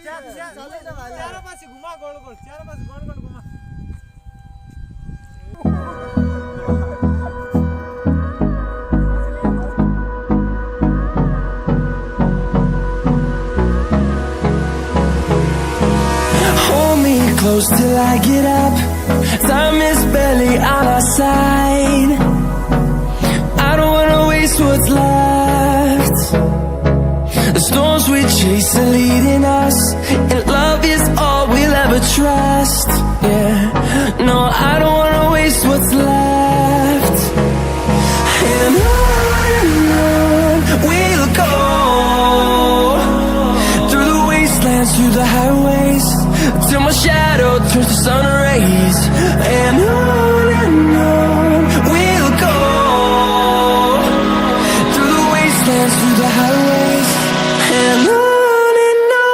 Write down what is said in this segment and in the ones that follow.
चारों पास घुमा गोल गोल, चारों पास गोल गोल घुमा। Hold me close till I get up. Time is barely on our side. I don't wanna waste what's left. The storms we chase are leading us, and love is all we'll ever trust. Yeah, no, I don't wanna waste what's left. And on we'll go, through the wastelands, through the highways, till my shadow turns to sun rays. And on we'll go, through the wastelands, through the highways, and on we'll go.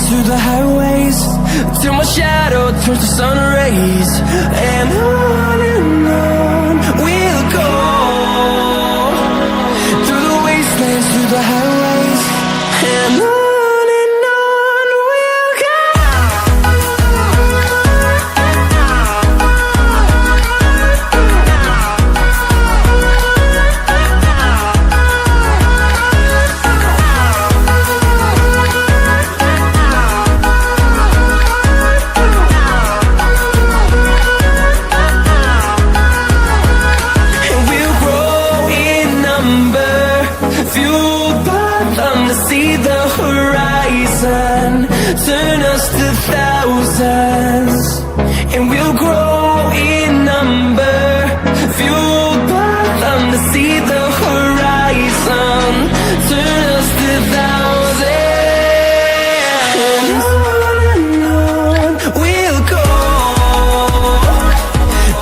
Through the highways, till my shadow turns to sun rays. And on we'll go, through the wastelands, through the highways, and on we'll go. See the horizon, turn us to thousands, and we'll grow in number, fueled by them to see the horizon, turn us to thousands, and on we'll go,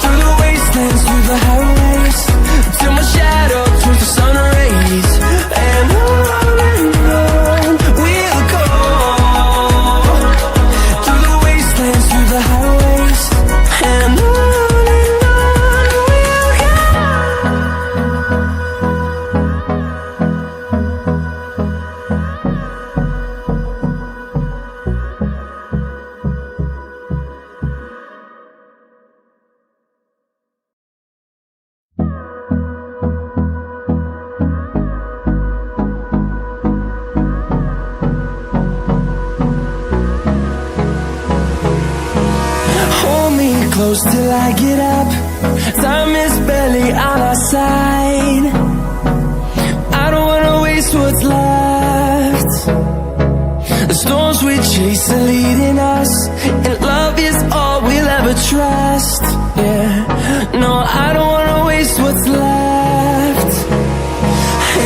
through the wastelands, through the highways, till my shadow turns to sun rays. And on close till I get up. Time is barely on our side. I don't wanna waste what's left. The storms we chase are leading us, and love is all we'll ever trust. Yeah, no, I don't wanna waste what's left.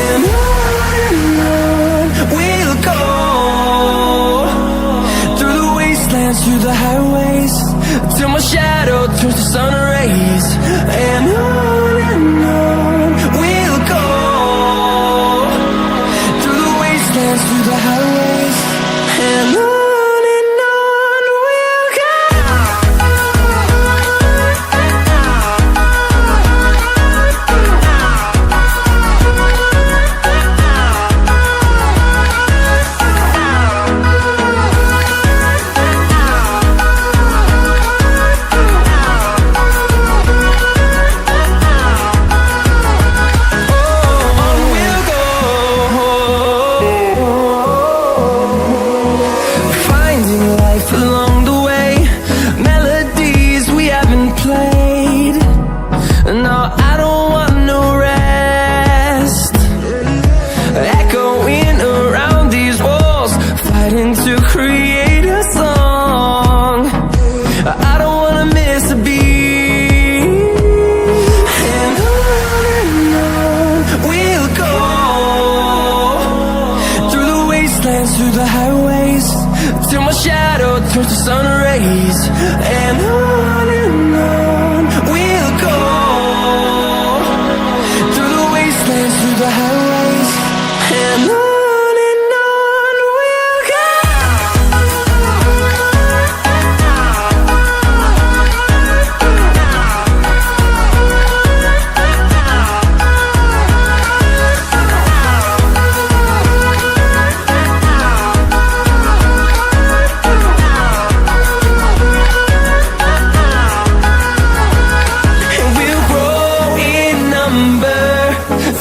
And on we'll go, through the wastelands, through the highways, till my shadow turns to sun rays. And on we'll go, through the wastelands, through the highways, and on we'll go.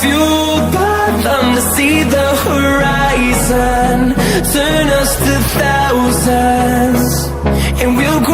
fueled by them to see the horizon, turn us to thousands, and we'll grow